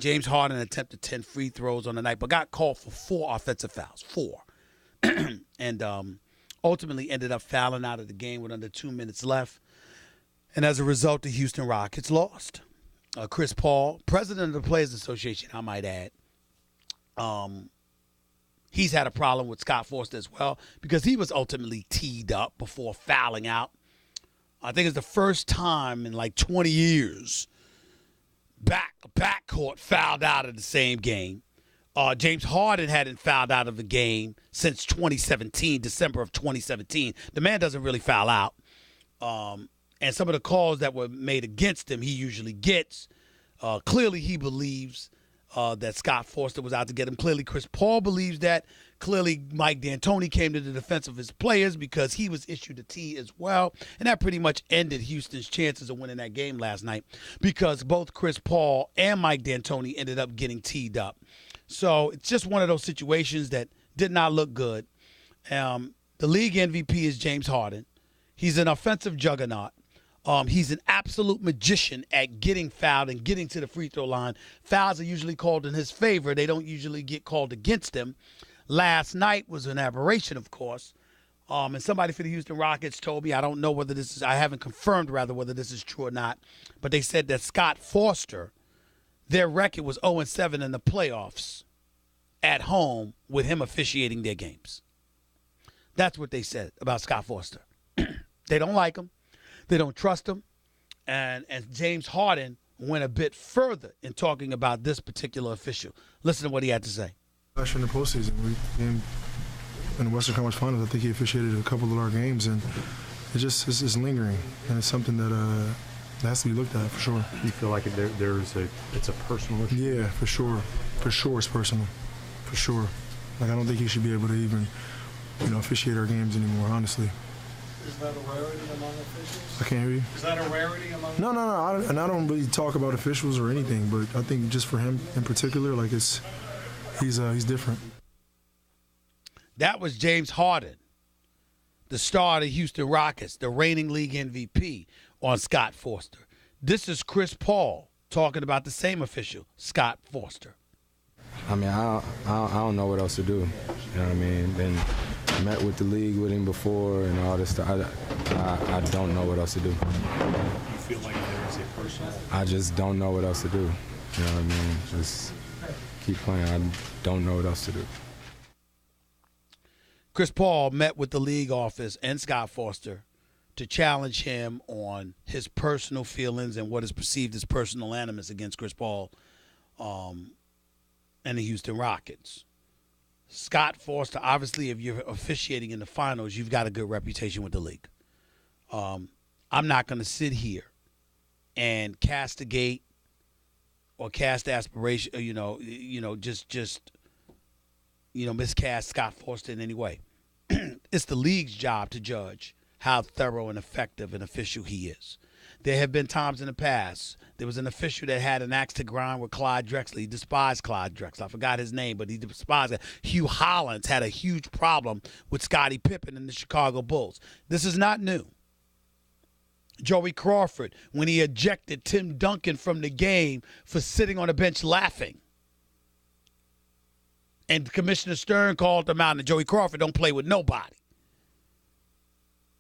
James Harden attempted 10 free throws on the night, but got called for 4 offensive fouls. 4. And ultimately ended up fouling out of the game with under 2 minutes left. And as a result, the Houston Rockets lost. Chris Paul, president of the Players Association, I might add, he's had a problem with Scott Forster as well because he was ultimately teed up before fouling out. I think it's the first time in like 20 years backcourt fouled out of the same game. James Harden hadn't fouled out of a game since 2017, December of 2017. The man doesn't really foul out. And some of the calls that were made against him, he usually gets. Clearly, he believes that Scott Forster was out to get him. Clearly, Chris Paul believes that. Clearly, Mike D'Antoni came to the defense of his players because he was issued a T as well. And that pretty much ended Houston's chances of winning that game last night because both Chris Paul and Mike D'Antoni ended up getting teed up. So it's just one of those situations that did not look good. The league MVP is James Harden. He's an offensive juggernaut. He's an absolute magician at getting fouled and getting to the free throw line. Fouls are usually called in his favor. They don't usually get called against him. Last night was an aberration, of course. And somebody for the Houston Rockets told me, I don't know whether this is, I haven't confirmed rather whether this is true or not, but they said that Scott Forster, their record was 0-7 in the playoffs at home with him officiating their games. That's what they said about Scott Forster. They don't like him. They don't trust him. And James Harden went a bit further in talking about this particular official. Listen to what he had to say. Last year in the postseason, we came in the Western Conference Finals. I think he officiated a couple of our games, and it's lingering, and it's something that has to be looked at for sure. You feel like it's a personal issue? Yeah, for sure. For sure, it's personal. For sure. Like I don't think he should be able to even, officiate our games anymore. Honestly. Is that a rarity among officials? I can't hear you. Is that a rarity among? No. I don't really talk about officials or anything, but I think just for him in particular, like he's different. That was James Harden, the star of the Houston Rockets, the reigning league MVP, on Scott Forster. This is Chris Paul talking about the same official, Scott Forster. I mean, I don't know what else to do. You know what I mean? Been met with the league with him before and all this stuff. I don't know what else to do. You feel like there is a personal? I just don't know what else to do. You know what I mean? Just keep playing. I don't know what else to do. Chris Paul met with the league office and Scott Forster to challenge him on his personal feelings and what is perceived as personal animus against Chris Paul and the Houston Rockets. Scott Forster, obviously, if you're officiating in the finals, you've got a good reputation with the league. I'm not going to sit here and castigate or cast aspiration, miscast Scott Forster in any way. It's the league's job to judge how thorough and effective an official he is. There have been times in the past, there was an official that had an axe to grind with Clyde Drexler. He despised Clyde Drexler. I forgot his name, but he despised it. Hugh Hollins had a huge problem with Scottie Pippen and the Chicago Bulls. This is not new. Joey Crawford, when he ejected Tim Duncan from the game for sitting on the bench laughing. And Commissioner Stern called him out, and Joey Crawford don't play with nobody.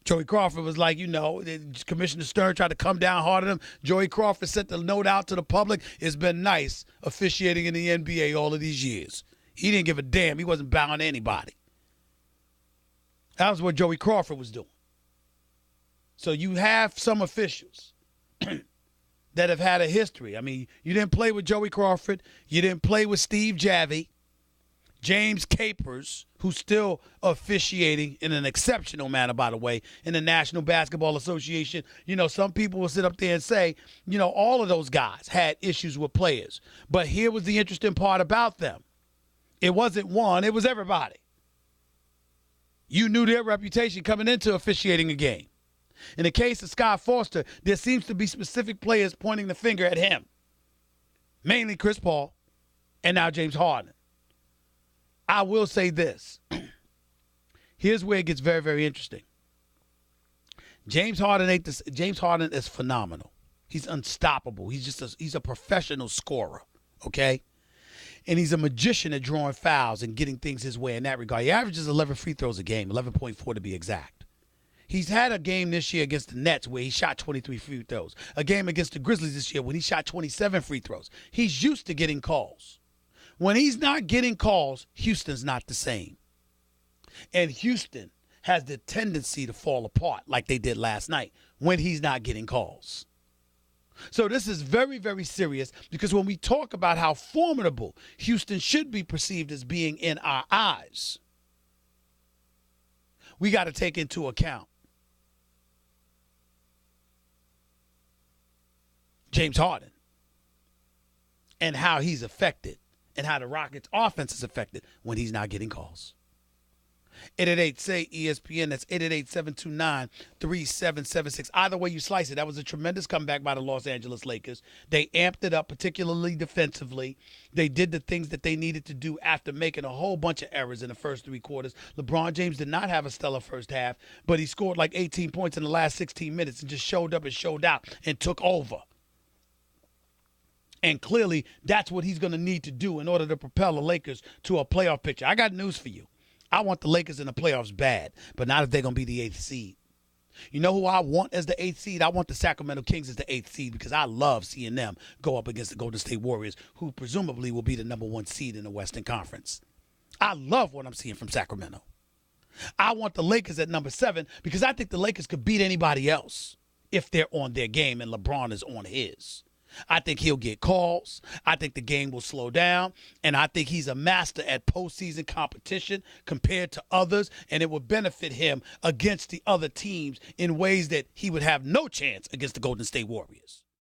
Joey Crawford was like, Commissioner Stern tried to come down hard on him. Joey Crawford sent the note out to the public. It's been nice officiating in the NBA all of these years. He didn't give a damn. He wasn't bowing to anybody. That was what Joey Crawford was doing. So you have some officials that have had a history. I mean, you didn't play with Joey Crawford. You didn't play with Steve Javie. James Capers, who's still officiating in an exceptional manner, by the way, in the National Basketball Association. Some people will sit up there and say, all of those guys had issues with players. But here was the interesting part about them. It wasn't one, it was everybody. You knew their reputation coming into officiating a game. In the case of Scott Forster, there seems to be specific players pointing the finger at him. Mainly Chris Paul and now James Harden. I will say this. Here's where it gets very, very interesting. James Harden is phenomenal. He's unstoppable. He's a professional scorer. okay? And he's a magician at drawing fouls and getting things his way in that regard. He averages 11 free throws a game, 11.4 to be exact. He's had a game this year against the Nets where he shot 23 free throws. A game against the Grizzlies this year when he shot 27 free throws. He's used to getting calls. When he's not getting calls, Houston's not the same. And Houston has the tendency to fall apart like they did last night when he's not getting calls. So this is very, very serious because when we talk about how formidable Houston should be perceived as being in our eyes, we got to take into account James Harden and how he's affected and how the Rockets' offense is affected when he's not getting calls. 888-SAY-ESPN. That's 888-729-3776. Either way you slice it, that was a tremendous comeback by the Los Angeles Lakers. They amped it up, particularly defensively. They did the things that they needed to do after making a whole bunch of errors in the first three quarters. LeBron James did not have a stellar first half, but he scored like 18 points in the last 16 minutes and just showed up and showed out and took over. And clearly, that's what he's going to need to do in order to propel the Lakers to a playoff picture. I got news for you. I want the Lakers in the playoffs bad, but not if they're going to be the 8th seed. You know who I want as the 8th seed? I want the Sacramento Kings as the 8th seed because I love seeing them go up against the Golden State Warriors, who presumably will be the number 1 seed in the Western Conference. I love what I'm seeing from Sacramento. I want the Lakers at number 7 because I think the Lakers could beat anybody else if they're on their game and LeBron is on his. I think he'll get calls. I think the game will slow down. And I think he's a master at postseason competition compared to others. And it would benefit him against the other teams in ways that he would have no chance against the Golden State Warriors.